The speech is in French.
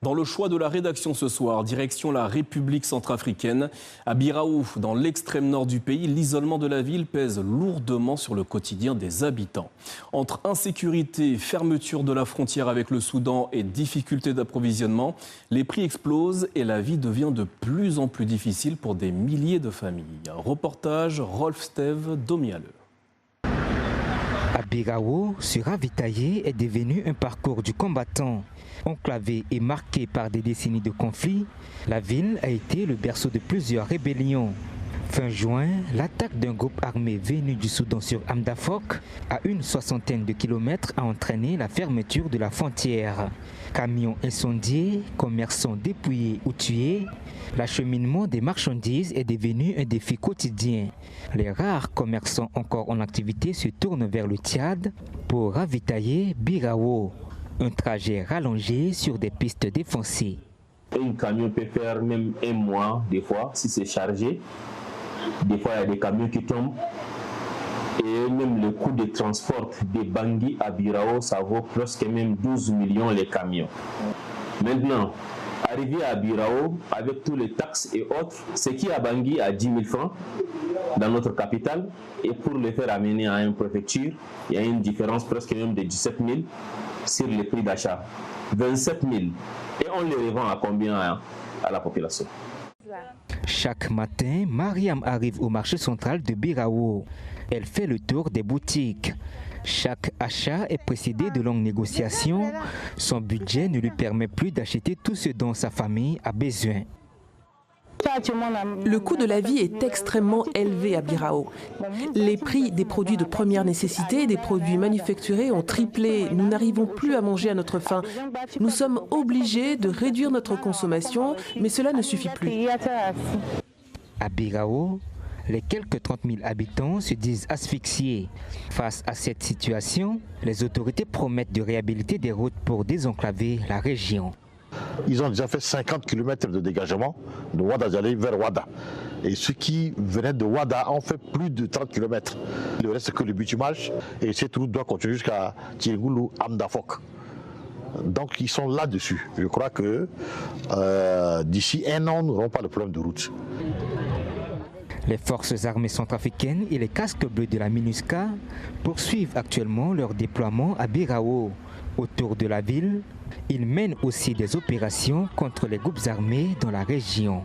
Dans le choix de la rédaction ce soir, direction la République centrafricaine. À Birao, dans l'extrême nord du pays, l'isolement de la ville pèse lourdement sur le quotidien des habitants. Entre insécurité, fermeture de la frontière avec le Soudan et difficultés d'approvisionnement, les prix explosent et la vie devient de plus en plus difficile pour des milliers de familles. Reportage Rolf Steve Domiale. À Birao, se ravitailler est devenu un parcours du combattant. Enclavée et marquée par des décennies de conflits, la ville a été le berceau de plusieurs rébellions. Fin juin, l'attaque d'un groupe armé venu du Soudan sur Amdafok, à une soixantaine de kilomètres, a entraîné la fermeture de la frontière. Camions incendiés, commerçants dépouillés ou tués, l'acheminement des marchandises est devenu un défi quotidien. Les rares commerçants encore en activité se tournent vers le Tchad pour ravitailler Birao. Un trajet rallongé sur des pistes défoncées. Un camion peut faire même un mois, des fois, si c'est chargé. Des fois, il y a des camions qui tombent. Et même le coût de transport de Bangui à Birao, ça vaut presque même 12 millions les camions. Maintenant, arriver à Birao, avec tous les taxes et autres, ce qui est à Bangui à 10 000 francs dans notre capitale, et pour le faire amener à une préfecture, il y a une différence presque même de 17 000 sur les prix d'achat. 27 000. Et on les revend à combien à la population? Chaque matin, Mariam arrive au marché central de Birao. Elle fait le tour des boutiques. Chaque achat est précédé de longues négociations. Son budget ne lui permet plus d'acheter tout ce dont sa famille a besoin. Le coût de la vie est extrêmement élevé à Birao. Les prix des produits de première nécessité et des produits manufacturés ont triplé. Nous n'arrivons plus à manger à notre faim. Nous sommes obligés de réduire notre consommation, mais cela ne suffit plus. À Birao, les quelques 30 000 habitants se disent asphyxiés. Face à cette situation, les autorités promettent de réhabiliter des routes pour désenclaver la région. Ils ont déjà fait 50 km de dégagement de Ouadadjali vers Ouada. Et ceux qui venaient de Ouada ont fait plus de 30 km. Le reste, c'est que le bitumage. Et cette route doit continuer jusqu'à Tiégoulou, Amdafok. Donc ils sont là-dessus. Je crois que d'ici un an, nous n'aurons pas le problème de route. Les forces armées centrafricaines et les casques bleus de la MINUSCA poursuivent actuellement leur déploiement à Birao. Autour de la ville, ils mènent aussi des opérations contre les groupes armés dans la région.